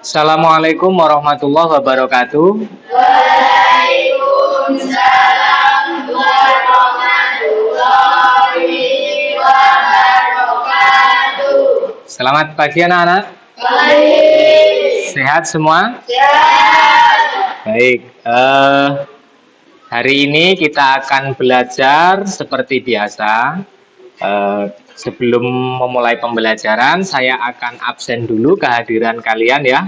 Assalamualaikum warahmatullahi wabarakatuh. Waalaikumsalam warahmatullahi wabarakatuh. Selamat pagi anak-anak. Baik. Sehat semua? Sehat. Baik. Hari ini kita akan belajar seperti biasa. Sebelum memulai pembelajaran, saya akan absen dulu kehadiran kalian ya.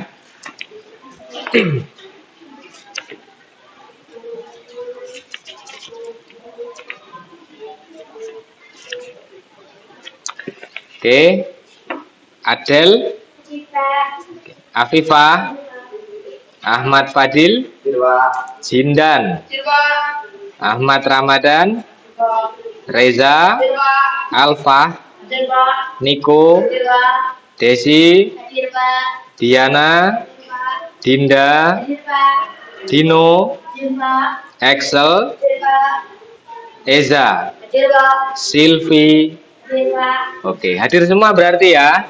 Oke. Adel, Afifah, Ahmad Fadil, Jindan, Ahmad Ramadan, Reza, Alfa, Niko, Desi, Diana, Dinda, Dino, Excel, Eza, Silvi. Oke, hadir semua berarti ya.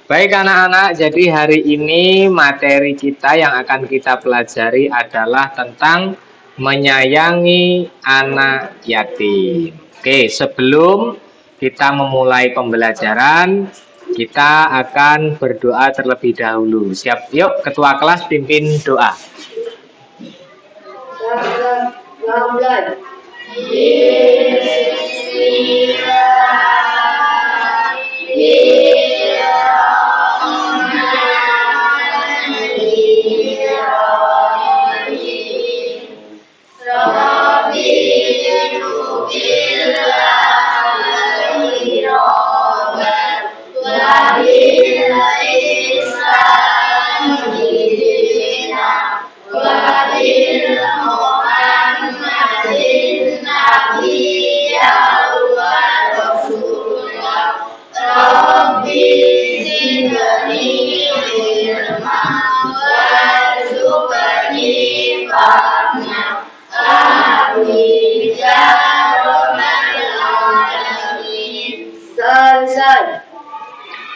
Baik anak-anak, jadi hari ini materi kita yang akan kita pelajari adalah tentang menyayangi anak yatim. Oke, sebelum kita memulai pembelajaran, kita akan berdoa terlebih dahulu. Siap? Yuk, ketua kelas pimpin doa.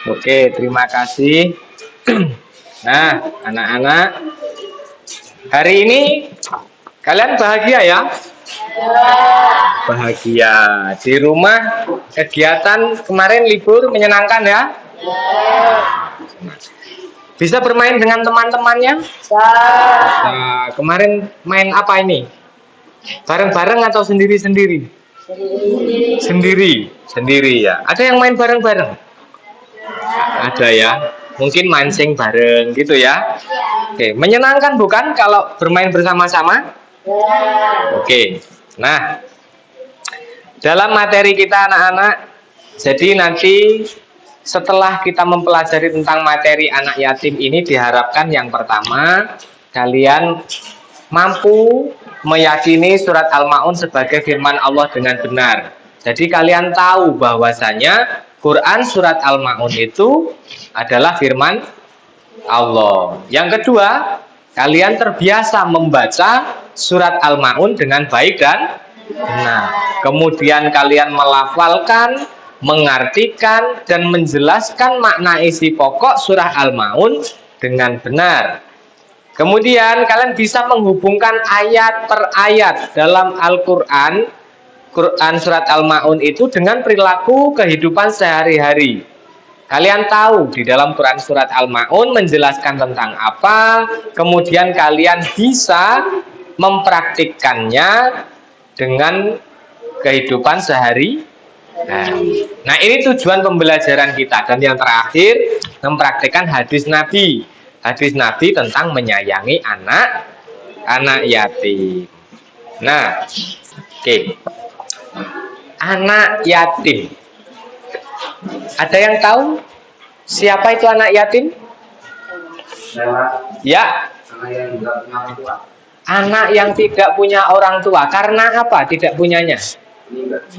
Oke, terima kasih. Nah, anak-anak, hari ini kalian bahagia ya? Bahagia. Di rumah kegiatan kemarin libur menyenangkan ya? Bisa bermain dengan teman-temannya? Nah, kemarin main apa ini? Bareng-bareng atau sendiri-sendiri? Sendiri ya. Ada yang main bareng-bareng? Ada ya. Mungkin mancing bareng gitu ya. Oke, menyenangkan bukan kalau bermain bersama-sama? Oke. Nah, dalam materi kita anak-anak, jadi nanti setelah kita mempelajari tentang materi anak yatim ini, diharapkan yang pertama kalian mampu meyakini surat Al-Maun sebagai firman Allah dengan benar. Jadi kalian tahu bahwasanya Quran surat Al-Maun itu adalah firman Allah. Yang kedua, kalian terbiasa membaca surat Al-Maun dengan baik dan benar. Kemudian kalian melafalkan, mengartikan, dan menjelaskan makna isi pokok surah Al-Maun dengan benar. Kemudian kalian bisa menghubungkan ayat per ayat dalam Al-Quran, Quran surat Al-Maun itu dengan perilaku kehidupan sehari-hari. Kalian tahu di dalam Quran surat Al-Maun menjelaskan tentang apa, kemudian kalian bisa mempraktikkannya dengan kehidupan sehari. Nah, ini tujuan pembelajaran kita. Dan yang terakhir, mempraktikkan hadis Nabi. Hadis Nabi tentang menyayangi anak yatim. Nah, oke. Anak yatim. Ada yang tahu siapa itu anak yatim? Ya. Anak yang tidak punya orang tua. Karena apa tidak punyanya?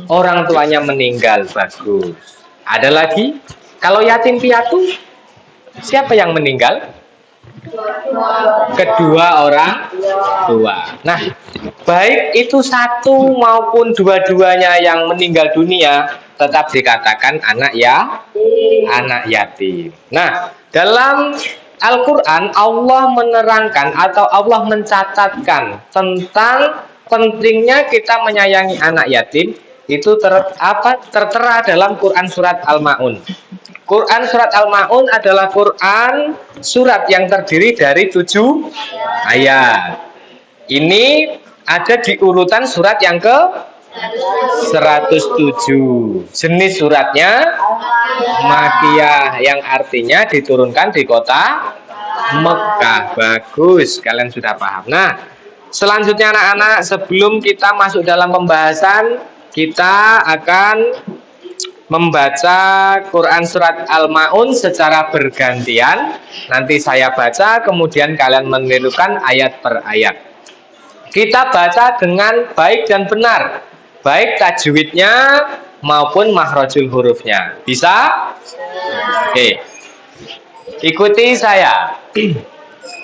Orang tuanya meninggal. Bagus. Ada lagi? Kalau yatim piatu, siapa yang meninggal? Kedua orang tua. Nah, baik itu satu maupun dua-duanya yang meninggal dunia, tetap dikatakan anak yatim. Nah, dalam Al-Quran Allah menerangkan atau Allah mencatatkan tentang pentingnya kita menyayangi anak yatim. Itu tertera dalam Quran surat Al-Ma'un. Quran surat Al-Ma'un adalah Quran surat yang terdiri dari 7 ayat. Ini ada di urutan surat yang ke 107. Jenis suratnya Makiyah, yang artinya diturunkan di kota Mekah. Bagus, kalian sudah paham. Nah, selanjutnya anak-anak, sebelum kita masuk dalam pembahasan, kita akan membaca Quran surat Al-Ma'un secara bergantian. Nanti saya baca, kemudian kalian menirukan ayat per ayat. Kita baca dengan baik dan benar, baik tajwidnya maupun makhrajul hurufnya. Bisa? Oke. Ikuti saya.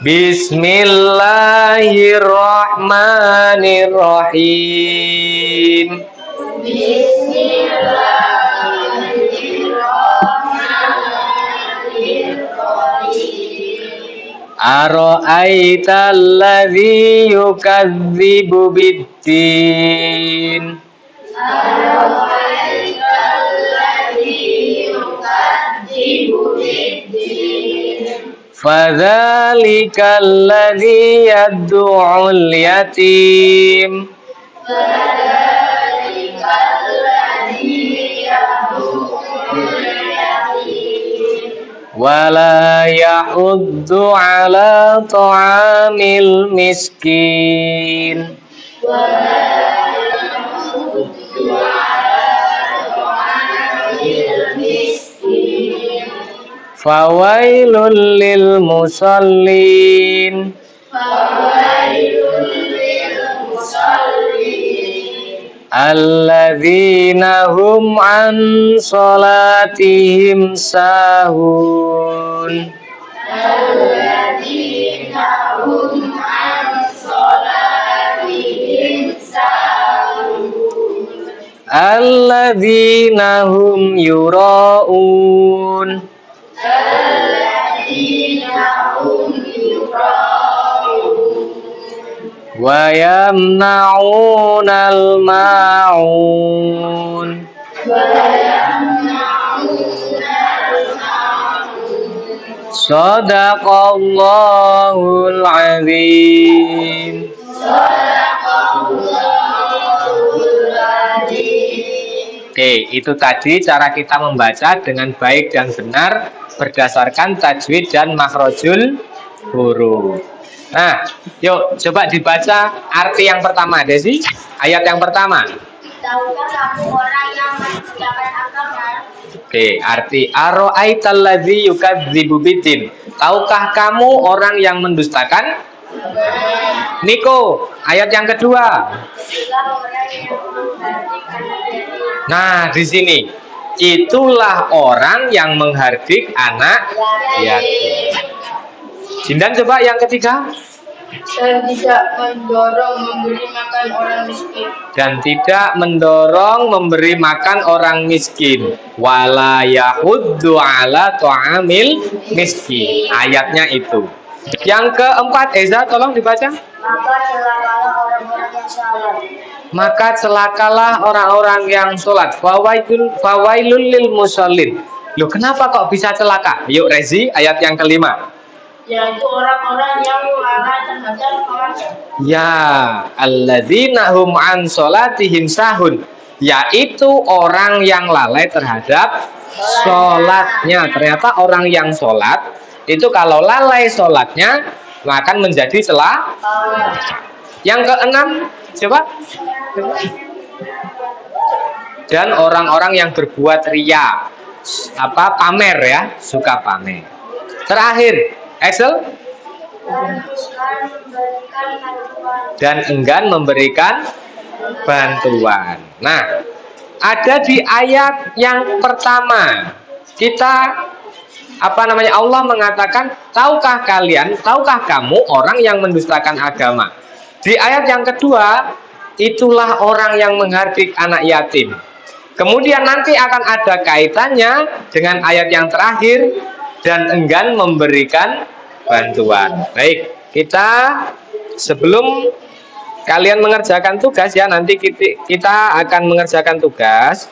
Bismillahirrahmanirrahim. Ara'aital ladzi yukadzibu biddin. Fadzalikal ladzi yad'ul yatim. Wala yahuddu ala ta'amil miskin. Fawailul lil musallin. Alladzina hum an salatihim sahun. Alladzina hum yura'un. Wa yamna'unal ma'un. Shadaqallahul azim. Oke, itu tadi cara kita membaca dengan baik dan benar berdasarkan tajwid dan makhrajul huruf. Nah, yuk coba dibaca arti yang pertama, Desi. Ayat yang pertama. Tahukah kamu orang yang mendustakan agama? Oke, arti ara'aital ladzi yukadzibu biddin. Tahukah kamu orang yang mendustakan? Niko, ayat yang kedua. Nah, di sini itulah orang yang menghardik anak yatim. Jindan coba yang ketiga. Dan tidak mendorong memberi makan orang miskin. Dan tidak mendorong memberi makan orang miskin. Wala yahuddu ala ta'amil miskin. Ayatnya itu. Yang keempat, Eza tolong dibaca. Maka celakalah orang-orang yang sholat. Fawailul lil musallin. Loh, kenapa kok bisa celaka? Yuk Rezi, ayat yang kelima. Yaitu orang-orang yang lalai terhadap sholat. Ya, alladzina hum an sholatihim sahun. Yaitu orang yang lalai terhadap sholatnya. Ternyata orang yang sholat itu kalau lalai sholatnya akan menjadi celah. Yang keenam, coba. Dan orang-orang yang berbuat riya, pamer ya, suka pamer. Terakhir, Excel. Dan enggan memberikan bantuan. Nah, ada di ayat yang pertama kita Allah mengatakan, tahukah kamu orang yang mendustakan agama. Di ayat yang kedua, itulah orang yang menghardik anak yatim. Kemudian nanti akan ada kaitannya dengan ayat yang terakhir, dan enggan memberikan bantuan. Baik, kita sebelum kalian mengerjakan tugas ya, nanti kita akan mengerjakan tugas.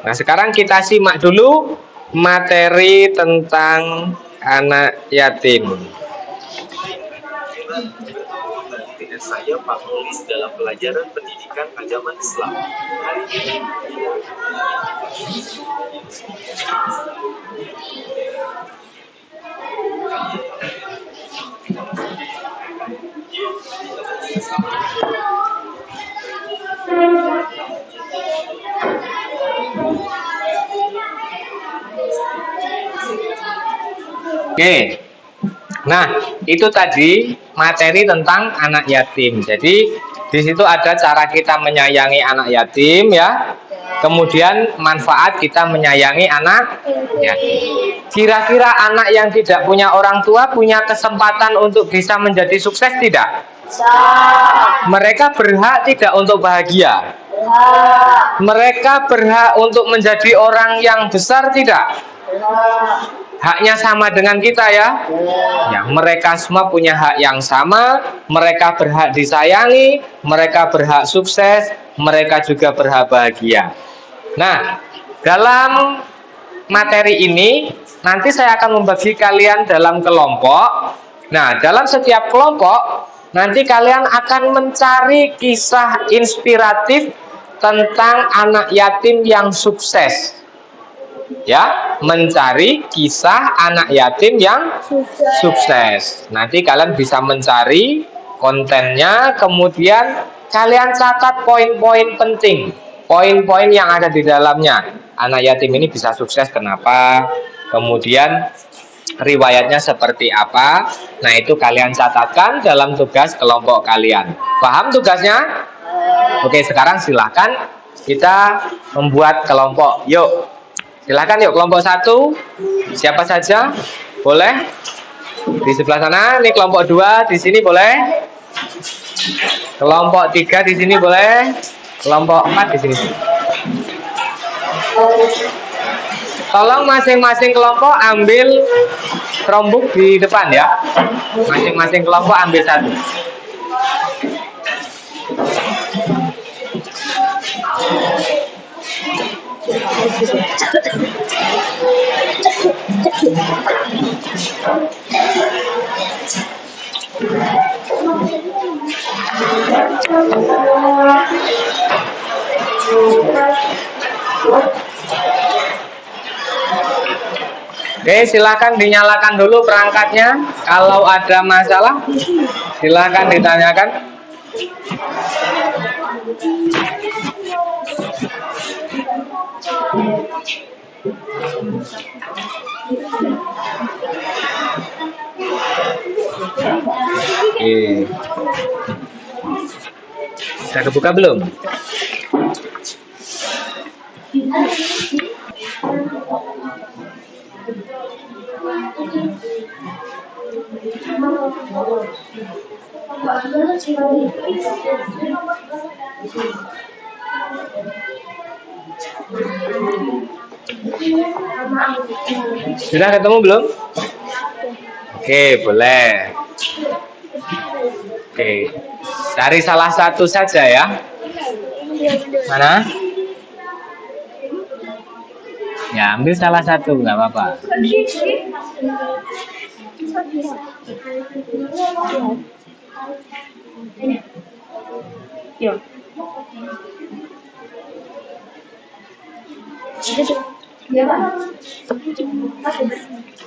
Nah, sekarang kita simak dulu materi tentang anak yatim. Saya Pak Nulis dalam pelajaran pendidikan agama Islam. Hari ini Oke. Nah, itu tadi materi tentang anak yatim. Jadi di situ ada cara kita menyayangi anak yatim ya. Kemudian manfaat kita menyayangi anak yatim. Kira-kira anak yang tidak punya orang tua punya kesempatan untuk bisa menjadi sukses tidak? Mereka berhak tidak untuk bahagia? Mereka berhak untuk menjadi orang yang besar tidak? Haknya sama dengan kita ya. Ya, mereka semua punya hak yang sama. Mereka berhak disayangi, mereka berhak sukses, mereka juga berhak bahagia. Nah, dalam materi ini nanti saya akan membagi kalian dalam kelompok. Nah, dalam setiap kelompok nanti kalian akan mencari kisah inspiratif tentang anak yatim yang sukses. Ya, mencari kisah anak yatim yang sukses. Nanti kalian bisa mencari kontennya, kemudian kalian catat poin-poin penting, poin-poin yang ada di dalamnya. Anak yatim ini bisa sukses kenapa? Kemudian riwayatnya seperti apa? Nah, itu kalian catatkan dalam tugas kelompok kalian. Paham tugasnya? Oke, sekarang silahkan kita membuat kelompok. Yuk. Silahkan yuk, kelompok 1. Siapa saja? Boleh? Di sebelah sana. Ini kelompok 2 di sini boleh? Kelompok 3 di sini boleh? Kelompok 4 di sini. Tolong masing-masing kelompok ambil Chromebook di depan ya. Masing-masing kelompok ambil 1. Oke, silakan dinyalakan dulu perangkatnya. Kalau ada masalah, silakan ditanyakan. Oke. Sudah kebuka belum? Sudah ketemu belum? Oke, boleh. Oke, cari salah satu saja ya. Mana? Ya, ambil salah satu, nggak apa-apa.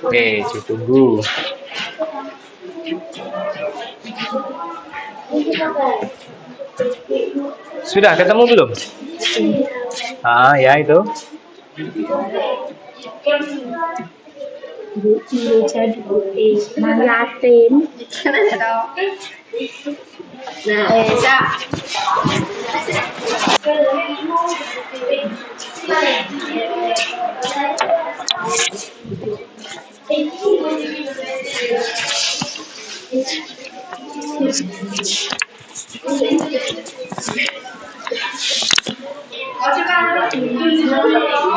Oke, ditunggu. Sudah ketemu belum? Ya itu. Yatim. Nah, bisa.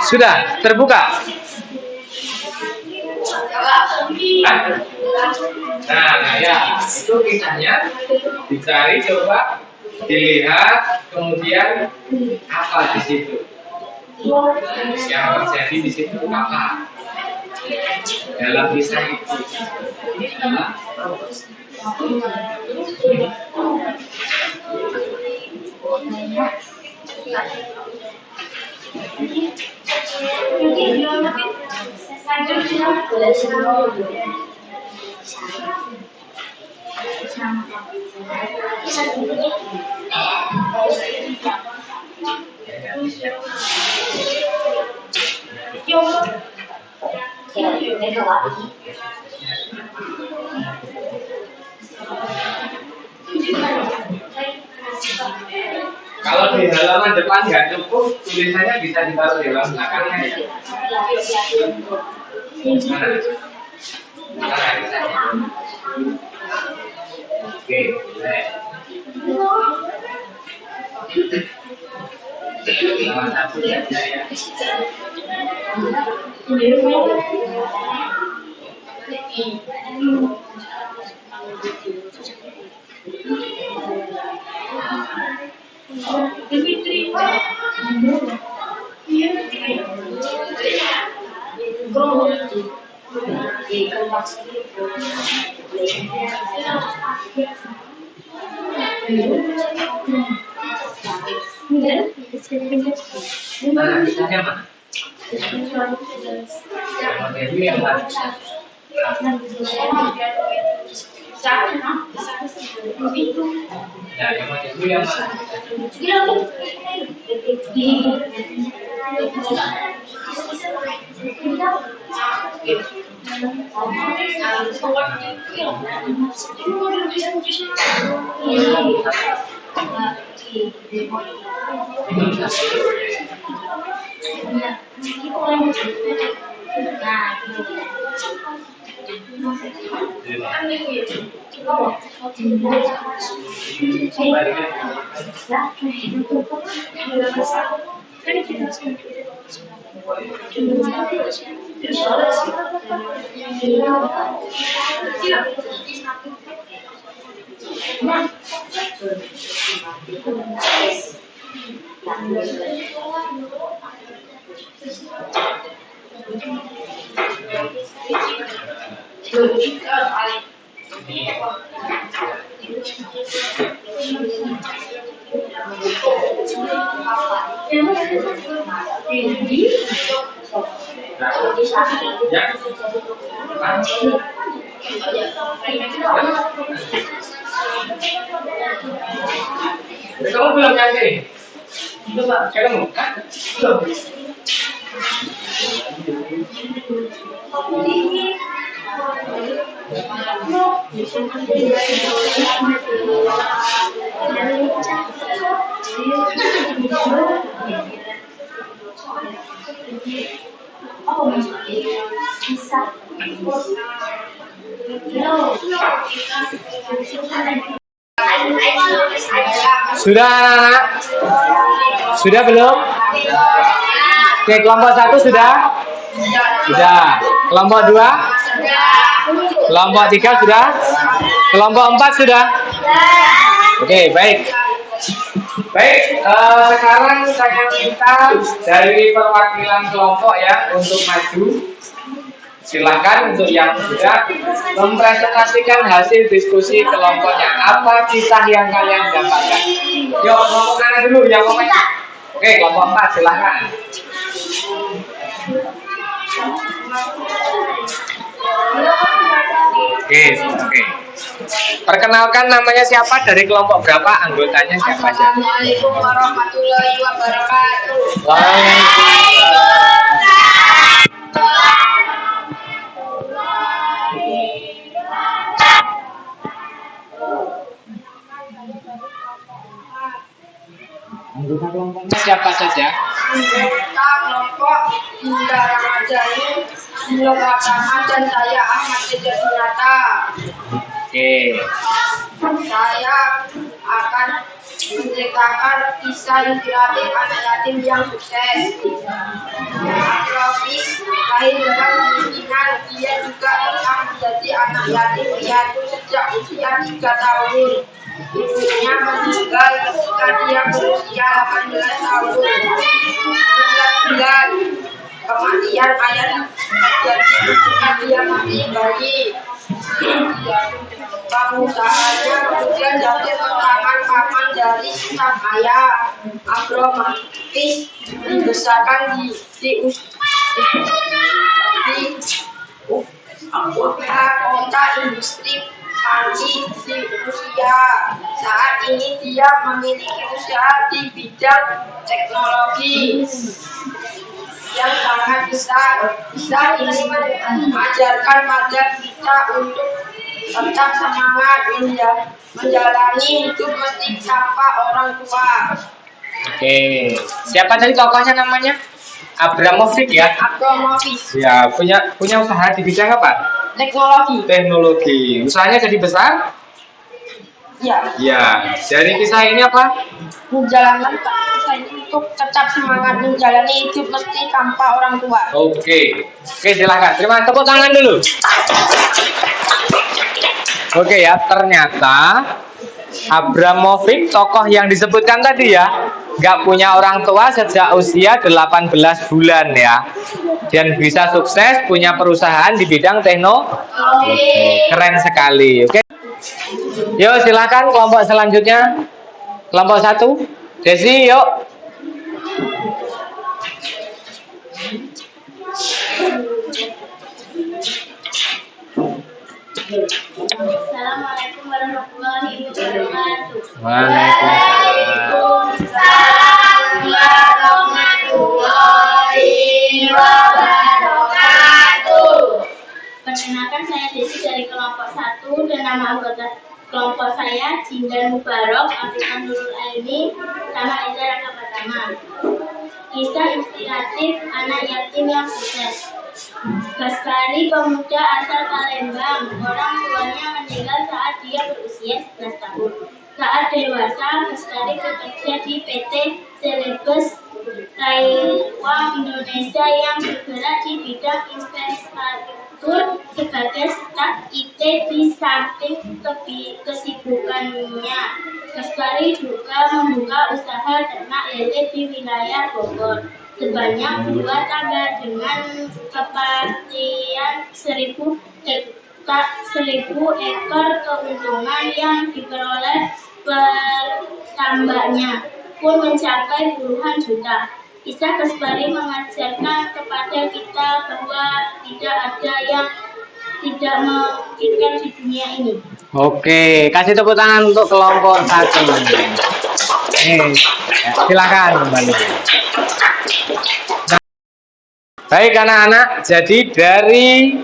Sudah terbuka? Nah, ya, itu kisahnya dicari, coba dilihat, kemudian apa di situ? Yang terjadi di situ apa? Dalam kisah itu. Kalau di halaman depan nggak cukup, tulisannya bisa ditaruh di halaman belakangnya ya. Oke, baik. Halaman satu saja ya. Nah, kisahnya mana? Yang ini yang mana? Ya, yang mana itu yang mana? Kamu belum nyampe? Kamu kan? Belum. Sudah anak-anak? Sudah belum? Oke, kelompok 1 sudah? Sudah. Kelompok 2? Kelompok 3 sudah? Kelompok 4 sudah? Oke, baik. Baik, sekarang saya minta dari perwakilan kelompok ya untuk maju. Silakan untuk yang sudah mempresentasikan hasil diskusi kelompoknya. Apa kisah yang kalian dapatkan? Yuk, kelompok mana dulu yang ngomongnya? Oke, kelompok 4 silakan. Oke. Perkenalkan namanya siapa, dari kelompok berapa, anggotanya siapa saja? Assalamualaikum warahmatullahi wabarakatuh. Waalaikumsalam. Anggota kelompoknya siapa saja? Anggota kelompok Indra Ramadjani, Blok Pratama, dan saya Ahmad Teja Sunata. Oke. Saya akan menceritakan kisah inspiratif anak yatim yang sukses. Akrofis lahir dalam kemiskinan, dia juga pernah menjadi anak yatim piatu sejak usia 3 tahun. Ibunya meninggal ketika dia berusia 18 tahun. 9 bulan kematian ayah terjadi ketika dia masih bayi. Pengusahanya kemudian jatuh ke tangan paman dari sang ayah. Akrofis dibesarkan di kota industri panci di Rusia. Saat ini dia memiliki usaha di bidang teknologi yang sangat besar. Kisah ini mengajarkan pada kita untuk tetap semangat menjalani hidup meski tanpa orang tua. Oke, siapa tadi tokohnya namanya? Abramovich ya? Akrofis Ya, punya usaha di bidang apa? teknologi. Teknologi. Usahanya jadi besar? Ya, Ya. Dari kisah ini apa? menjalankan kisah ini untuk tetap semangat menjalani hidup meski tanpa orang tua. Oke, silahkan. Terima tepuk tangan dulu. Oke ya, ternyata Abramovich, tokoh yang disebutkan tadi ya, nggak punya orang tua sejak usia 18 bulan ya. Dan bisa sukses punya perusahaan di bidang teknologi. Keren sekali. Oke. Yuk silakan kelompok selanjutnya. Kelompok 1. Desi, yuk. Assalamualaikum warahmatullahi wabarakatuh. Waalaikumsalam. Perkenalkan, saya Desi dari kelompok 1 dan nama anggota kelompok saya Jindan Mubarok, Afiqah Nurul Aini, sama Eza Raka Pratama. Kisah inspiratif anak yatim yang sukses. Gaspari, pemuda asal Palembang, orang tuanya meninggal saat dia berusia 11 tahun. Saat dewasa, Gaspari bekerja di PT Celebes Taiwan Indonesia yang bergerak di bidang infrastruktur sebagai staf IT. Di samping kesibukannya, Gaspari juga membuka usaha ternak lele di wilayah Bogor sebanyak 2 tambak dengan kepastian 1.000 ekor. Keuntungan yang diperoleh per tambaknya pun mencapai puluhan juta. Kisah Gaspari mengajarkan kepada kita bahwa tidak ada yang tidak memungkinkan di dunia ini. Oke, kasih tepuk tangan untuk kelompok 1. Silakan kembali. Baik anak-anak, jadi dari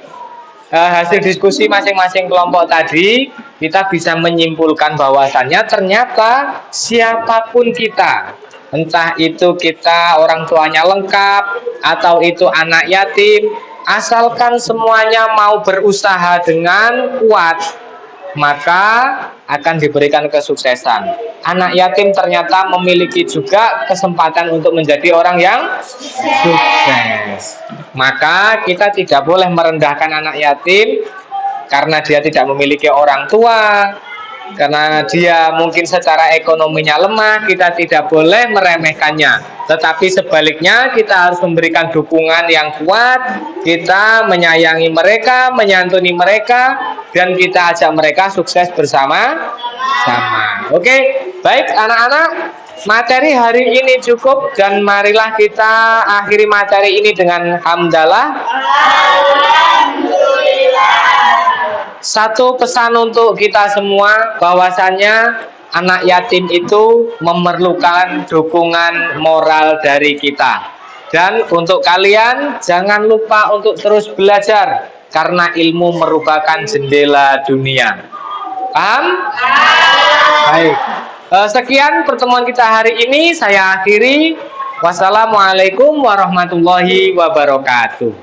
hasil diskusi masing-masing kelompok tadi, kita bisa menyimpulkan bahwasannya ternyata siapapun kita, entah itu kita orang tuanya lengkap atau itu anak yatim, asalkan semuanya mau berusaha dengan kuat, maka akan diberikan kesuksesan. Anak yatim ternyata memiliki juga kesempatan untuk menjadi orang yang sukses. Maka kita tidak boleh merendahkan anak yatim karena dia tidak memiliki orang tua, karena dia mungkin secara ekonominya lemah. Kita tidak boleh meremehkannya, tetapi sebaliknya kita harus memberikan dukungan yang kuat. Kita menyayangi mereka, menyantuni mereka, dan kita ajak mereka sukses bersama-sama. Oke, baik anak-anak, materi hari ini cukup dan marilah kita akhiri materi ini dengan hamdalah. Satu pesan untuk kita semua, bahwasannya anak yatim itu memerlukan dukungan moral dari kita. Dan untuk kalian jangan lupa untuk terus belajar, karena ilmu merupakan jendela dunia. Paham? Baik. Sekian pertemuan kita hari ini, saya akhiri. Wassalamualaikum warahmatullahi wabarakatuh.